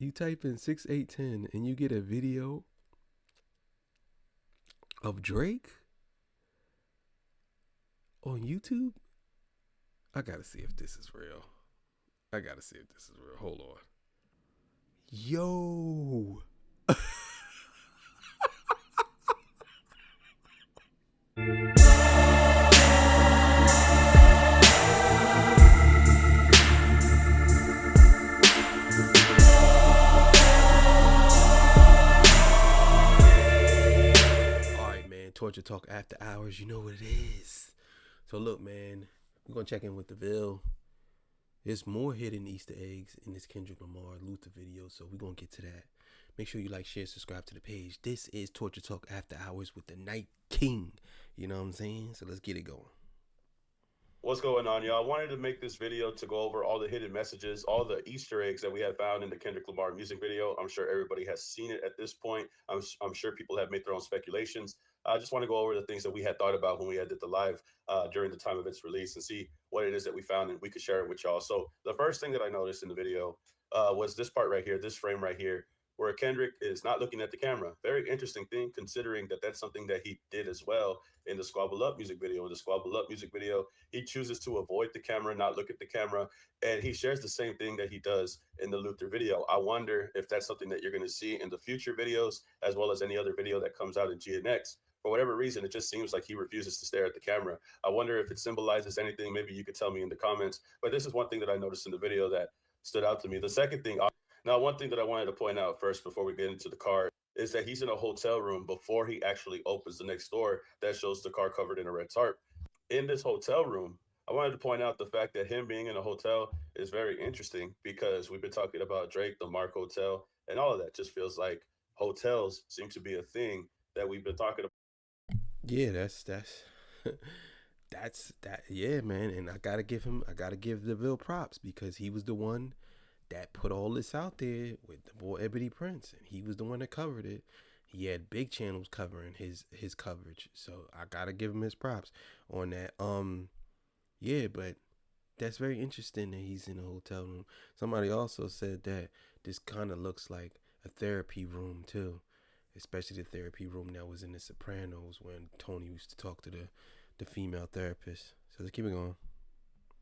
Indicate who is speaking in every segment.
Speaker 1: You type in 6810 and you get a video of Drake on YouTube? I gotta see if this is real. I gotta see if this is real. Hold on. Yo. Alright, man. Torture Talk After Hours. You know what it is. So, look, man. We're gonna check in with the Ville. There's more hidden Easter eggs in this Kendrick Lamar Luther video, so we're going to get to that. Make sure you like, share, subscribe to the page. This is Torture Talk After Hours with the Night King. You know what I'm saying? So let's get it going.
Speaker 2: What's going on, y'all? I wanted to make this video to go over all the hidden messages, all the Easter eggs that we had found in the Kendrick Lamar music video. I'm sure everybody has seen it at this point. I'm sure people have made their own speculations. I just want to go over the things that we had thought about when we had did the live during the time of its release and see what it is that we found, and we could share it with y'all. So the first thing that I noticed in the video was this part right here, this frame right here, where Kendrick is not looking at the camera. Very interesting thing, considering that that's something that he did as well in the Squabble Up music video. In the Squabble Up music video, he chooses to avoid the camera, not look at the camera, and he shares the same thing that he does in the Luther video. I wonder if that's something that you're going to see in the future videos, as well as any other video that comes out in GNX. For whatever reason, it just seems like he refuses to stare at the camera. I wonder if it symbolizes anything. Maybe you could tell me in the comments. But this is one thing that I noticed in the video that stood out to me. The second thing, now, one thing that I wanted to point out first before we get into the car is that he's in a hotel room before he actually opens the next door that shows the car covered in a red tarp. In this hotel room, I wanted to point out the fact that him being in a hotel is very interesting, because we've been talking about Drake, the Mark Hotel, and all of that. Just feels like hotels seem to be a thing that we've been talking about.
Speaker 1: Yeah, that's that's that. Yeah, man. And I gotta give the Ville props, because he was the one that put all this out there with the boy Ebony Prince, and he was the one that covered it. He had big channels covering his coverage, so I gotta give him his props on that. Yeah, but that's very interesting that he's in a hotel room. Somebody also said that this kind of looks like a therapy room too, especially the therapy room that was in The Sopranos when Tony used to talk to the female therapist. So let's keep it going.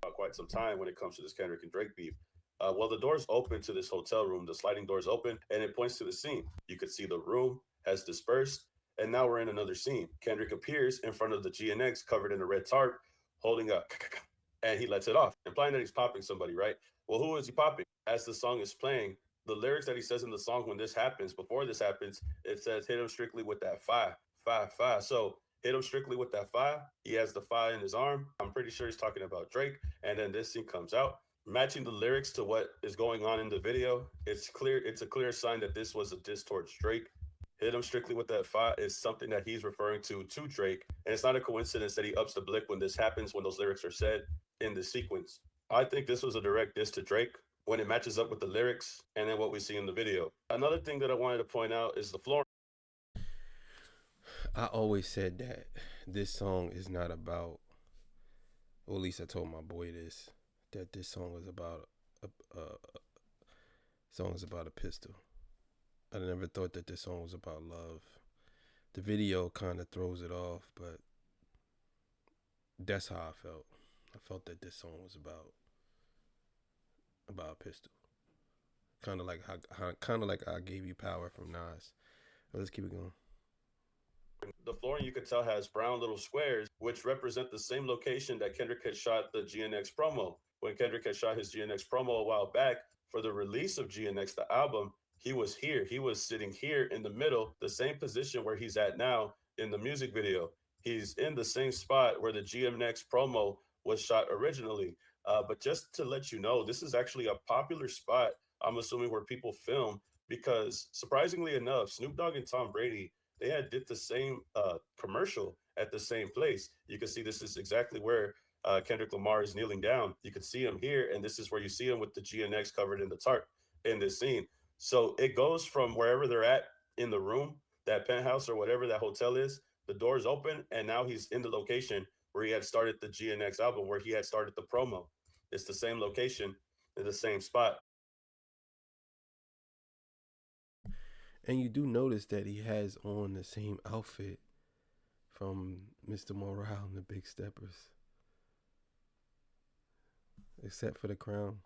Speaker 2: Quite some time when it comes to this Kendrick and Drake beef. Well, the doors open to this hotel room. The sliding doors open, and it points to the scene. You could see the room has dispersed, and now we're in another scene. Kendrick appears in front of the GNX covered in a red tarp, holding a and he lets it off, implying that he's popping somebody, right? Well, who is he popping? As the song is playing, the lyrics that he says in the song when this happens, before this happens, it says, hit him strictly with that fi, fi, fi. So hit him strictly with that fi. He has the fi in his arm. I'm pretty sure he's talking about Drake. And then this scene comes out, matching the lyrics to what is going on in the video. It's a clear sign that this was a diss towards Drake. Hit him strictly with that fi is something that he's referring to Drake. And it's not a coincidence that he ups the blick when this happens, when those lyrics are said in the sequence. I think this was a direct diss to Drake when it matches up with the lyrics and then what we see in the video. Another thing that I wanted to point out is the floor.
Speaker 1: I always said that this song is not about, or at least I told my boy this, that this song is about a pistol. I never thought that this song was about love. The video kind of throws it off, but that's how I felt. I felt that this song was about a pistol. Kind of like I Gave You Power from Nas. But let's keep it going.
Speaker 2: The flooring, you could tell, has brown little squares, which represent the same location that Kendrick had shot the GNX promo. When Kendrick had shot his GNX promo a while back for the release of GNX, the album, he was here. He was sitting here in the middle, the same position where he's at now in the music video. He's in the same spot where the GNX promo was shot originally. But just to let you know, this is actually a popular spot, I'm assuming, where people film, because surprisingly enough, Snoop Dogg and Tom Brady, they had did the same commercial at the same place. You can see this is exactly where Kendrick Lamar is kneeling down. You can see him here, and this is where you see him with the GNX covered in the tarp in this scene. So it goes from wherever they're at in the room, that penthouse or whatever that hotel is, the doors open, and now he's in the location where he had started the GNX album, where he had started the promo. It's the same location in the same spot.
Speaker 1: And you do notice that he has on the same outfit from Mr. Morale and the Big Steppers, except for the crown.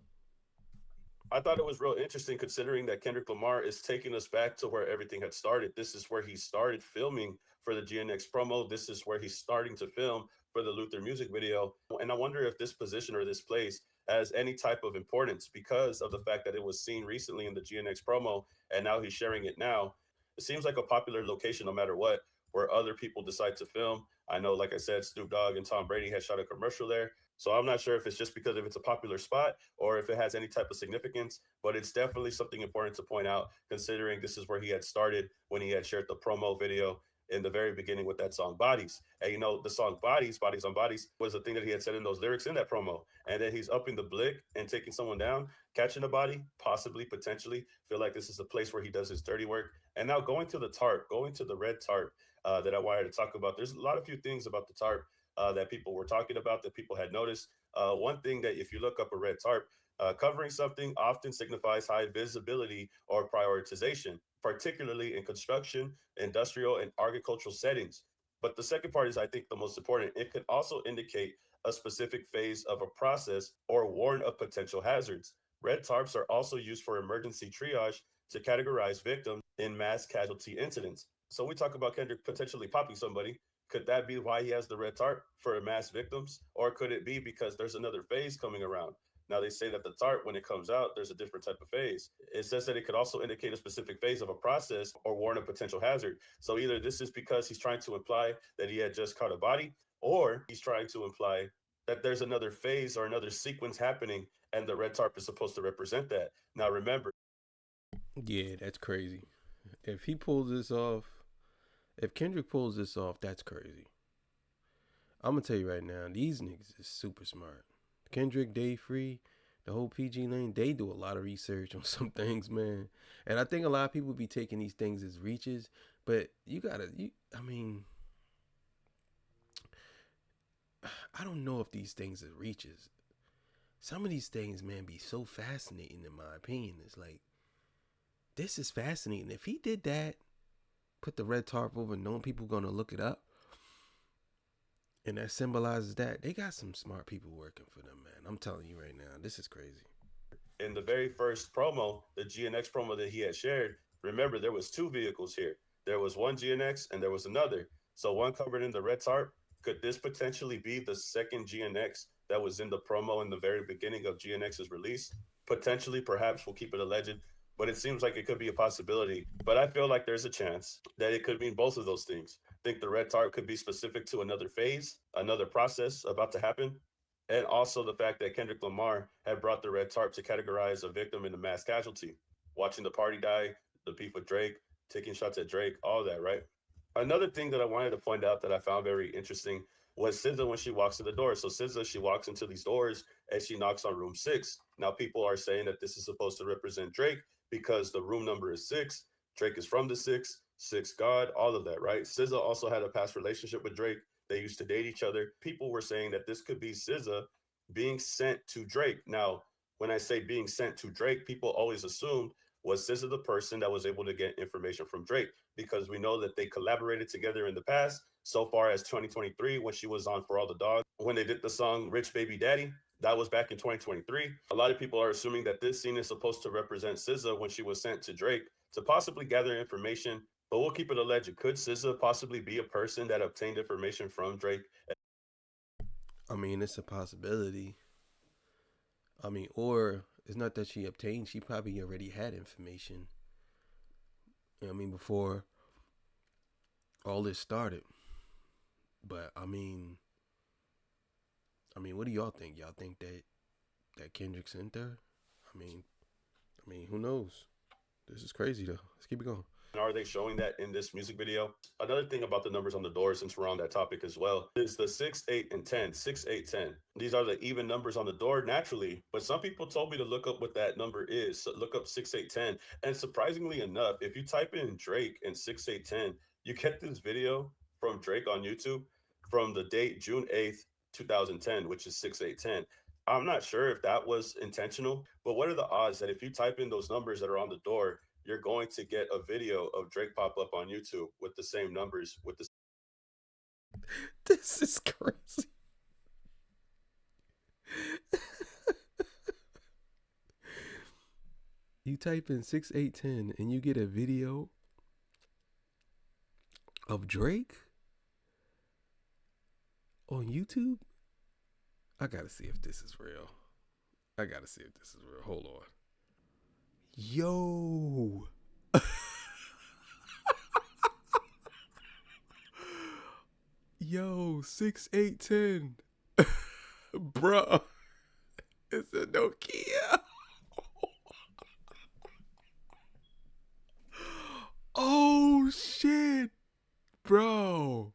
Speaker 2: I thought it was real interesting considering that Kendrick Lamar is taking us back to where everything had started. This is where he started filming for the GNX promo. This is where he's starting to film for the Luther music video. And I wonder if this position or this place has any type of importance because of the fact that it was seen recently in the GNX promo and now he's sharing it now. It seems like a popular location no matter what, where other people decide to film. I know, like I said, Snoop Dogg and Tom Brady had shot a commercial there. So I'm not sure if it's just because if it's a popular spot or if it has any type of significance, but it's definitely something important to point out considering this is where he had started when he had shared the promo video in the very beginning with that song Bodies. And you know, the song Bodies, Bodies on Bodies was the thing that he had said in those lyrics in that promo. And then he's upping the blick and taking someone down, catching a body, possibly, potentially. Feel like this is a place where he does his dirty work. And now going to the tarp, going to the red tarp that I wanted to talk about. There's a lot of few things about the tarp that people were talking about that people had noticed. One thing that if you look up a red tarp, covering something often signifies high visibility or prioritization, particularly in construction, industrial, and agricultural settings. But the second part is, I think, the most important. It could also indicate a specific phase of a process or warn of potential hazards. Red tarps are also used for emergency triage to categorize victims in mass casualty incidents. So we talk about Kendrick potentially popping somebody. Could that be why he has the red tarp for mass victims? Or could it be because there's another phase coming around? Now they say that the tarp, when it comes out, there's a different type of phase. It says that it could also indicate a specific phase of a process or warn a potential hazard. So either this is because he's trying to imply that he had just caught a body, or he's trying to imply that there's another phase or another sequence happening, and the red tarp is supposed to represent that. Now remember,
Speaker 1: Yeah, that's crazy. If he pulls this off, if Kendrick pulls this off, that's crazy. I'm gonna tell you right now, these niggas is super smart. Kendrick, Day Free, the whole PG Lane, they do a lot of research on some things, man. And I think a lot of people be taking these things as reaches, but I mean, I don't know if these things are reaches. Some of these things, man, be so fascinating in my opinion. It's like, this is fascinating. If he did that, put the red tarp over, knowing people gonna look it up, and that symbolizes that, they got some smart people working for them, man. I'm telling you right now, this is crazy.
Speaker 2: in the very first promo, the GNX promo that he had shared, remember there was two vehicles here. There was one GNX and there was another. So one covered in the red tarp. Could this potentially be the second GNX that was in the promo in the very beginning of GNX's release? Potentially, perhaps we'll keep it a legend, but it seems like it could be a possibility. But I feel like there's a chance that it could mean both of those things. I think the red tarp could be specific to another phase, another process about to happen, and also the fact that Kendrick Lamar had brought the red tarp to categorize a victim in the mass casualty, watching the party die, the beef with Drake, taking shots at Drake, all that, right? Another thing that I wanted to point out that I found very interesting was SZA when she walks in the door. So SZA, she walks into these doors and she knocks on room 6. Now people are saying that this is supposed to represent Drake because the room number is 6. Drake is from the 6, 6 God, all of that, right? SZA also had a past relationship with Drake. They used to date each other. People were saying that this could be SZA being sent to Drake. Now, when I say being sent to Drake, people always assumed was SZA the person that was able to get information from Drake because we know that they collaborated together in the past. So far as 2023, when she was on For All the Dogs, when they did the song Rich Baby Daddy, that was back in 2023. A lot of people are assuming that this scene is supposed to represent SZA when she was sent to Drake to possibly gather information, but we'll keep it alleged. Could SZA possibly be a person that obtained information from Drake?
Speaker 1: I mean, it's a possibility. I mean, or it's not that she obtained, she probably already had information. I mean, before all this started. But I mean, what do y'all think? Y'all think that Kendrick's in there? I mean, who knows? This is crazy though. Let's keep it going.
Speaker 2: Are they showing that in this music video? Another thing about the numbers on the door, since we're on that topic as well, is the 6, 8, and 10. 6, 8, 10. These are the even numbers on the door naturally, but some people told me to look up what that number is. So look up 6, 8, 10. And surprisingly enough, if you type in Drake and 6, 8, 10, you get this video from Drake on YouTube from the date June 8th, 2010, which is 6, 8, 10. I'm not sure if that was intentional, but what are the odds that if you type in those numbers that are on the door, you're going to get a video of Drake pop up on YouTube with the same numbers, with the
Speaker 1: This is crazy. You type in 6810 and you get a video of Drake on YouTube? I gotta see if this is real. I gotta see if this is real. Hold on. Yo. Yo, 6810. Bruh. It's a Nokia. Oh shit. Bro.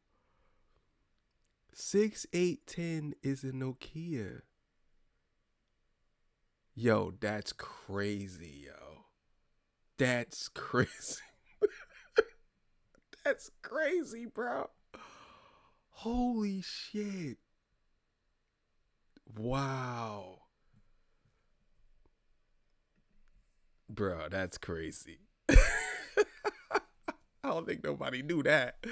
Speaker 1: 6810 is a Nokia. Yo, that's crazy, yo. That's crazy. That's crazy, bro. Holy shit. Wow. Bro, that's crazy. I don't think nobody knew that.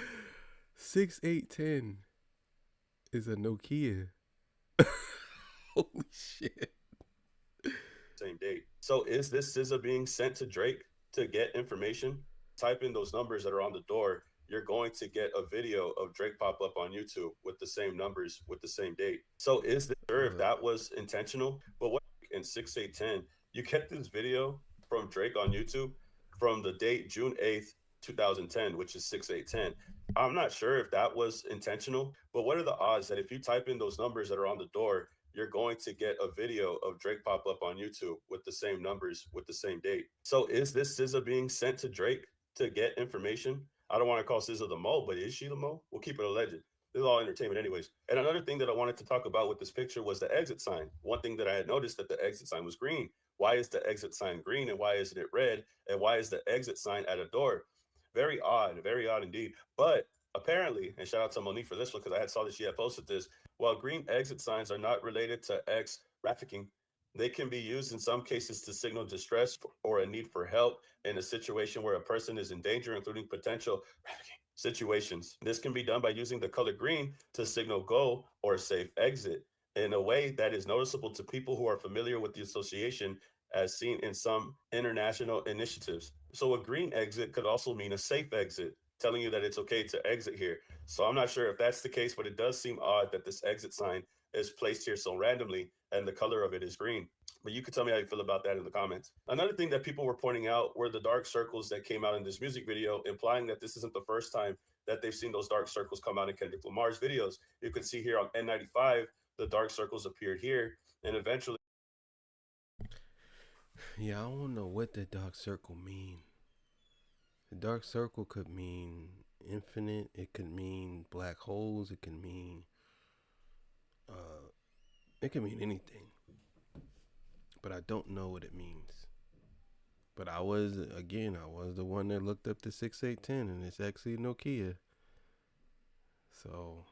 Speaker 1: 6810 is a Nokia. Holy shit.
Speaker 2: same date. So is this SZA being sent to Drake to get information? Type in those numbers that are on the door. You're going to get a video of Drake pop up on YouTube with the same numbers, with the same date. So is this sure if that was intentional? But what in 6810, you get this video from Drake on YouTube from the date June 8th, 2010, which is 6810. I'm not sure if that was intentional, but what are the odds that if you type in those numbers that are on the door, you're going to get a video of Drake pop up on YouTube with the same numbers, with the same date. So is this SZA being sent to Drake to get information? I don't want to call SZA the Mo, but is she the Mo? We'll keep it a legend. This is all entertainment anyways. And another thing that I wanted to talk about with this picture was the exit sign. One thing that I had noticed that the exit sign was green. Why is the exit sign green and why isn't it red? And why is the exit sign at a door? Very odd indeed. But apparently, and shout out to Monique for this one because I had saw that she had posted this, while green exit signs are not related to X trafficking, they can be used in some cases to signal distress or a need for help in a situation where a person is in danger, including potential trafficking situations. This can be done by using the color green to signal go or safe exit in a way that is noticeable to people who are familiar with the association as seen in some international initiatives. So a green exit could also mean a safe exit, telling you that it's okay to exit here. So I'm not sure if that's the case, but it does seem odd that this exit sign is placed here so randomly and the color of it is green. But you could tell me how you feel about that in the comments. Another thing that people were pointing out were the dark circles that came out in this music video, implying that this isn't the first time that they've seen those dark circles come out in Kendrick Lamar's videos. You can see here on N95, the dark circles appeared here, and eventually.
Speaker 1: Yeah, I don't know what the dark circle mean. The dark circle could mean infinite. It could mean black holes. It could mean anything. But I don't know what it means. But I was the one that looked up the 6810, and it's actually a Nokia. So,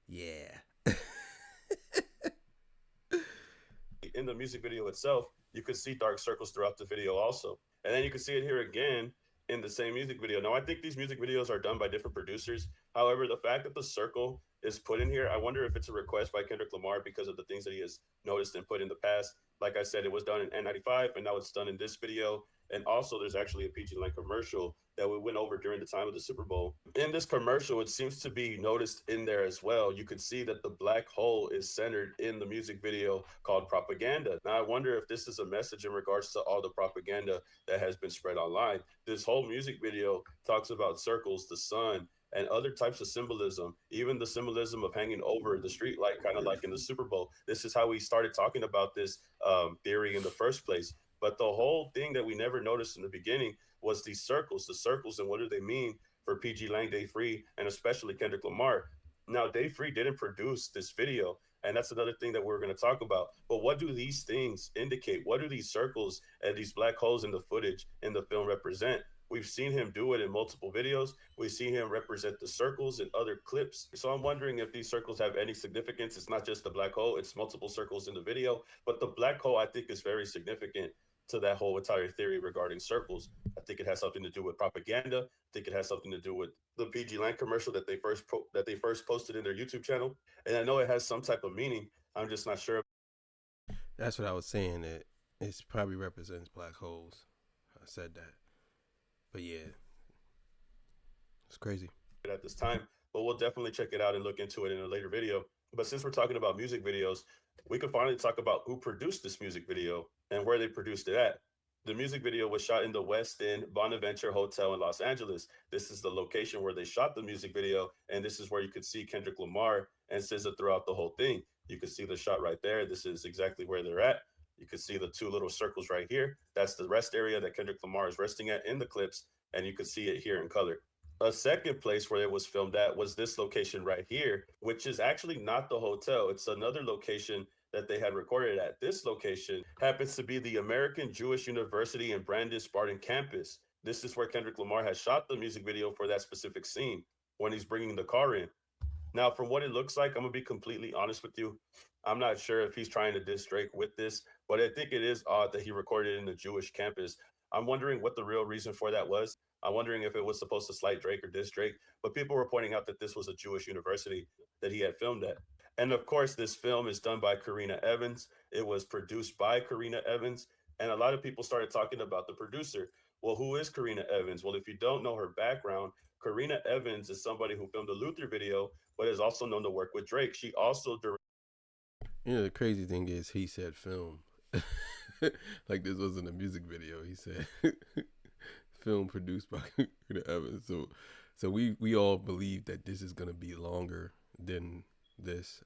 Speaker 1: yeah.
Speaker 2: In the music video itself, you could see dark circles throughout the video also. And then you can see it here again in the same music video. Now, I think these music videos are done by different producers. However, the fact that the circle is put in here, I wonder if it's a request by Kendrick Lamar because of the things that he has noticed and put in the past. Like I said, it was done in N95, and now it's done in this video. And also, there's actually a PG Line commercial that we went over during the time of the Super Bowl. In this commercial, it seems to be noticed in there as well. You can see that the black hole is centered in the music video called Propaganda. Now, I wonder if this is a message in regards to all the propaganda that has been spread online. This whole music video talks about circles, the sun, and other types of symbolism, even the symbolism of hanging over the street light, kind of like in the Super Bowl. This is how we started talking about this theory in the first place. But the whole thing that we never noticed in the beginning was the circles, and what do they mean for PG Lang, Dave Free, and especially Kendrick Lamar. Now, Dave Free didn't produce this video, and that's another thing that we're going to talk about. But what do these things indicate? What do these circles and these black holes in the footage in the film represent? We've seen him do it in multiple videos. We've seen him represent the circles in other clips. So I'm wondering if these circles have any significance. It's not just the black hole, it's multiple circles in the video. But the black hole, I think, is very significant to that whole entire theory regarding circles. I think it has something to do with propaganda. I think it has something to do with the PG Land commercial that they first posted in their YouTube channel. And I know it has some type of meaning. I'm just not sure.
Speaker 1: That's what I was saying. That it probably represents black holes. I said that, but yeah, it's crazy.
Speaker 2: At this time, but we'll definitely check it out and look into it in a later video. But since we're talking about music videos, we could finally talk about who produced this music video and where they produced it at. The music video was shot in the West End Bonaventure Hotel in Los Angeles. This is the location where they shot the music video, and this is where you could see Kendrick Lamar and SZA throughout the whole thing. You can see the shot right there. This is exactly where they're at. You can see the two little circles right here. That's the rest area that Kendrick Lamar is resting at in the clips, and you can see it here in color. A second place where it was filmed at was this location right here, which is actually not the hotel. It's another location that they had recorded at. This location happens to be the American Jewish University in Brandon Spartan campus. This is where Kendrick Lamar has shot the music video for that specific scene when he's bringing the car in. Now, from what it looks like, I'm going to be completely honest with you. I'm not sure if he's trying to diss Drake with this, but I think it is odd that he recorded in a Jewish campus. I'm wondering what the real reason for that was. I'm wondering if it was supposed to slight Drake or diss Drake, but people were pointing out that this was a Jewish university that he had filmed at. And of course, this film is done by Karina Evans. It was produced by Karina Evans. And a lot of people started talking about the producer. Well, who is Karina Evans? Well, if you don't know her background, Karina Evans is somebody who filmed the Luther video, but is also known to work with Drake. She also directed.
Speaker 1: You know, the crazy thing is, he said film. Like this wasn't a music video. He said film produced by Karina Evans. So we all believe that this is gonna be longer than this.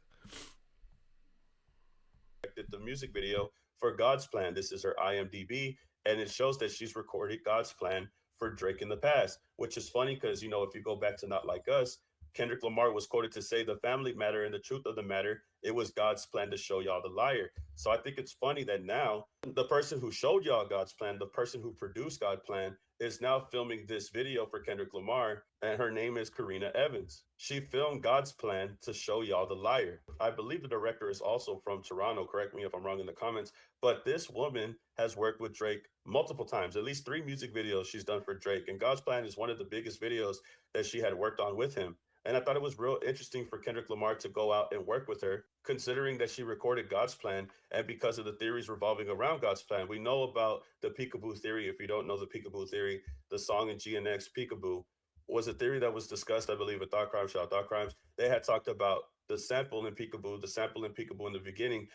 Speaker 2: The music video for God's Plan. This is her IMDb, and it shows that she's recorded God's Plan for Drake in the past, which is funny because, you know, if you go back to Not Like Us, Kendrick Lamar was quoted to say the family matter and the truth of the matter, it was God's plan to show y'all the liar. So I think it's funny that now the person who showed y'all God's plan, the person who produced God's plan, is now filming this video for Kendrick Lamar, and her name is Karina Evans. She filmed God's plan to show y'all the liar. I believe the director is also from Toronto. Correct me if I'm wrong in the comments. But this woman has worked with Drake multiple times, at least 3 music videos she's done for Drake. And God's Plan is one of the biggest videos that she had worked on with him. And I thought it was real interesting for Kendrick Lamar to go out and work with her, considering that she recorded God's Plan and because of the theories revolving around God's Plan. We know about the peekaboo theory. If you don't know the peekaboo theory, the song in GNX, Peekaboo, was a theory that was discussed, I believe, at Thought Crimes, shout out Thought Crimes. They had talked about the sample in Peekaboo in the beginning.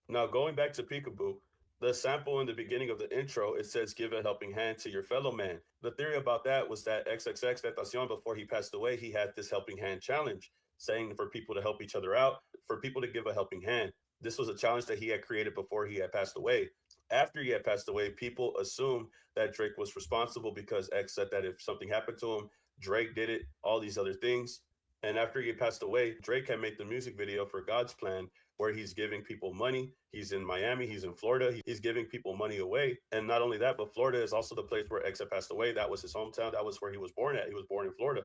Speaker 2: Now, going back to Peekaboo, the sample in the beginning of the intro, it says, give a helping hand to your fellow man. The theory about that was that XXX Tentacion, before he passed away, he had this helping hand challenge, saying for people to help each other out, for people to give a helping hand. This was a challenge that he had created before he had passed away. After he had passed away, people assumed that Drake was responsible because X said that if something happened to him, Drake did it, all these other things. And after he passed away, Drake had made the music video for God's Plan, where he's giving people money. He's in Miami, he's in Florida, he's giving people money away. And not only that, but Florida is also the place where X had passed away. That was his hometown. That was where he was born at. He was born in Florida.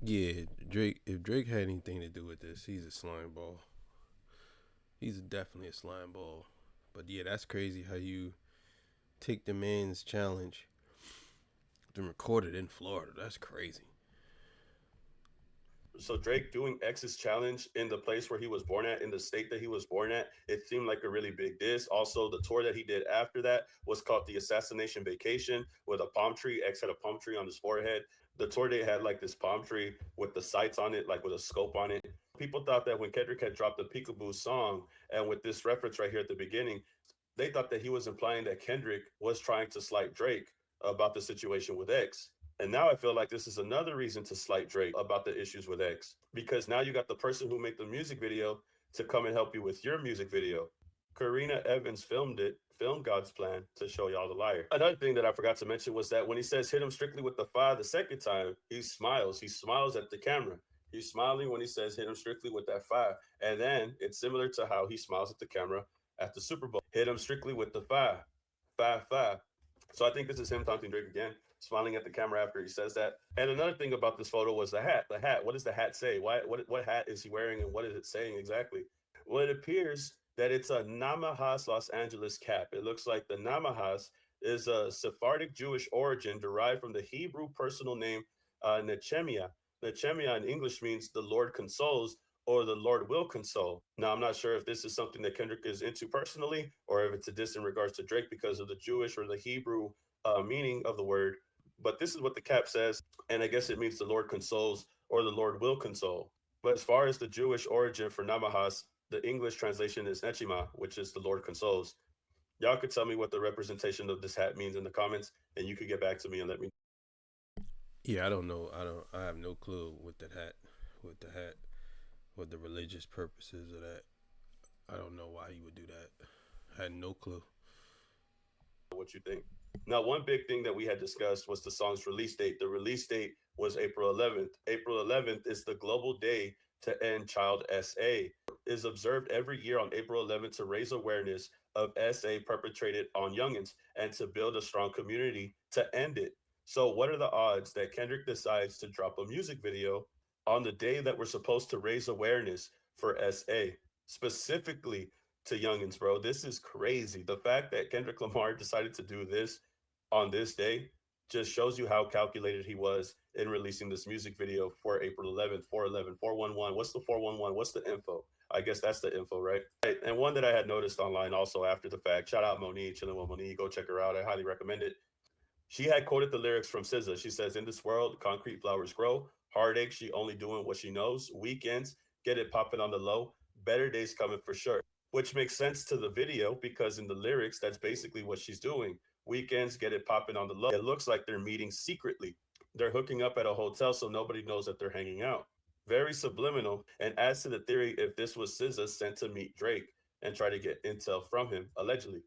Speaker 1: Yeah, Drake. If Drake had anything to do with this, he's a slime ball. He's definitely a slime ball. But yeah, that's crazy how you take the man's challenge and record it in Florida. That's crazy.
Speaker 2: So Drake doing X's challenge in the place where he was born at, in the state that he was born at, it seemed like a really big diss. Also, the tour that he did after that was called the Assassination Vacation with a palm tree. X had a palm tree on his forehead. The tour they had like this palm tree with the sights on it, like with a scope on it. People thought that when Kendrick had dropped the Peekaboo song, and with this reference right here at the beginning, they thought that he was implying that Kendrick was trying to slight Drake about the situation with X. And now I feel like this is another reason to slight Drake about the issues with X, because now you got the person who made the music video to come and help you with your music video. Karina Evans filmed God's Plan to show y'all the liar. Another thing that I forgot to mention was that when he says hit him strictly with the 5 the second time, he smiles. He smiles at the camera. He's smiling when he says hit him strictly with that 5. And then it's similar to how he smiles at the camera at the Super Bowl. Hit him strictly with the 5. 5, 5. So I think this is him taunting Drake again, smiling at the camera after he says that. And another thing about this photo was the hat. The hat. What does the hat say? What hat is he wearing, and what is it saying exactly? Well, it appears that it's a Namahas Los Angeles cap. It looks like the Namahas is a Sephardic Jewish origin derived from the Hebrew personal name Nechemia. Nechemia in English means the Lord consoles or the Lord will console. Now, I'm not sure if this is something that Kendrick is into personally or if it's a diss in regards to Drake because of the Jewish or the Hebrew meaning of the word. But this is what the cap says, and I guess it means the Lord consoles or the Lord will console. But as far as the Jewish origin for Namahas, the English translation is Nechima, which is the Lord consoles. Y'all could tell me what the representation of this hat means in the comments, and you could get back to me and let me.
Speaker 1: Yeah, I don't know. I have no clue with the hat, what the religious purposes of that. I don't know why he would do that. I had no clue.
Speaker 2: What you think. Now, one big thing that we had discussed was the song's release date. The release date was April 11th. April 11th is the global day to end child SA. Is observed every year on April 11th to raise awareness of SA perpetrated on youngins and to build a strong community to end it. So, what are the odds that Kendrick decides to drop a music video on the day that we're supposed to raise awareness for SA, specifically to youngins, bro? This is crazy. The fact that Kendrick Lamar decided to do this on this day just shows you how calculated he was in releasing this music video for April 11th, 411, 411. What's the 411? What's the info? I guess that's the info, right? And one that I had noticed online also after the fact, shout out Monique, chilling with Monique, go check her out. I highly recommend it. She had quoted the lyrics from SZA. She says, "In this world, concrete flowers grow. Heartache, she only doing what she knows. Weekends, get it popping on the low. Better days coming for sure." Which makes sense to the video because in the lyrics, that's basically what she's doing. Weekends, get it popping on the low. It looks like they're meeting secretly. They're hooking up at a hotel so nobody knows that they're hanging out. Very subliminal, and adds to the theory if this was SZA sent to meet Drake and try to get intel from him, allegedly.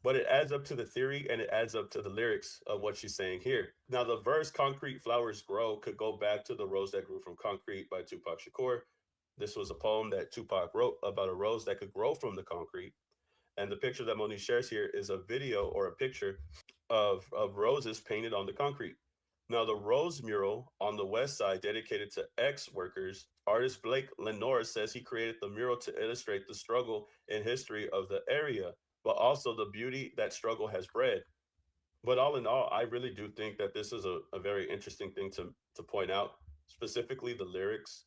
Speaker 2: But it adds up to the theory and it adds up to the lyrics of what she's saying here. Now, the verse "concrete flowers grow" could go back to "The Rose That Grew from Concrete" by Tupac Shakur. This was a poem that Tupac wrote about a rose that could grow from the concrete. And the picture that Monique shares here is a video or a picture of roses painted on the concrete. Now, the rose mural on the west side dedicated to ex-workers, artist Blake Lenore says he created the mural to illustrate the struggle and history of the area, but also the beauty that struggle has bred. But all in all, I really do think that this is a very interesting thing to point out, specifically the lyrics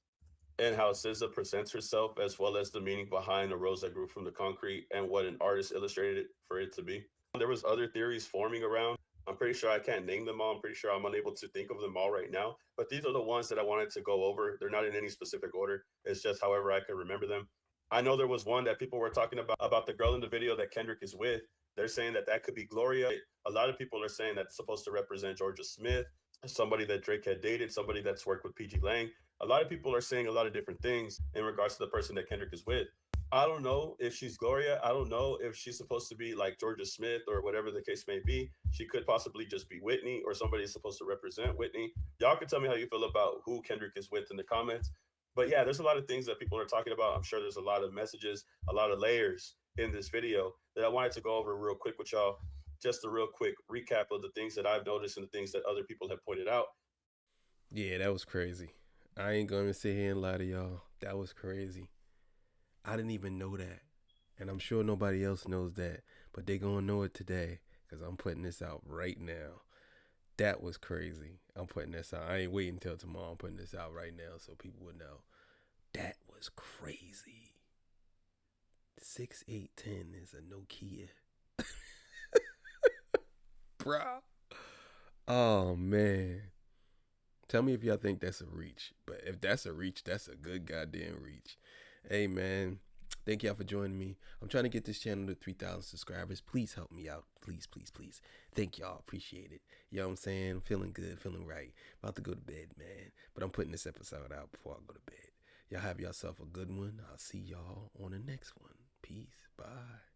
Speaker 2: and how SZA presents herself, as well as the meaning behind "A Rose That Grew from the Concrete" and what an artist illustrated it for it to be. There was other theories forming around. I'm pretty sure I can't name them all. I'm pretty sure I'm unable to think of them all right now. But these are the ones that I wanted to go over. They're not in any specific order. It's just however I can remember them. I know there was one that people were talking about the girl in the video that Kendrick is with. They're saying that that could be Gloria. A lot of people are saying that's supposed to represent Georgia Smith, somebody that Drake had dated, somebody that's worked with PG Lang. A lot of people are saying a lot of different things in regards to the person that Kendrick is with. I don't know if she's Gloria. I don't know if she's supposed to be like Georgia Smith or whatever the case may be. She could possibly just be Whitney or somebody supposed to represent Whitney. Y'all can tell me how you feel about who Kendrick is with in the comments. But yeah, there's a lot of things that people are talking about. I'm sure there's a lot of messages, a lot of layers in this video that I wanted to go over real quick with y'all. Just a real quick recap of the things that I've noticed and the things that other people have pointed out.
Speaker 1: Yeah, that was crazy. I ain't gonna sit here and lie to y'all. That was crazy. I didn't even know that. And I'm sure nobody else knows that. But they gonna know it today. Because I'm putting this out right now. That was crazy. I'm putting this out. I ain't waiting until tomorrow. I'm putting this out right now so people would know. That was crazy. 6810 is a Nokia. Bruh. Oh, man. Tell me if y'all think that's a reach. But if that's a reach, that's a good goddamn reach. Hey, man. Thank y'all for joining me. I'm trying to get this channel to 3,000 subscribers. Please help me out. Please, please, please. Thank y'all. Appreciate it. You know what I'm saying? I'm feeling good, feeling right. About to go to bed, man. But I'm putting this episode out before I go to bed. Y'all have yourself a good one. I'll see y'all on the next one. Peace. Bye.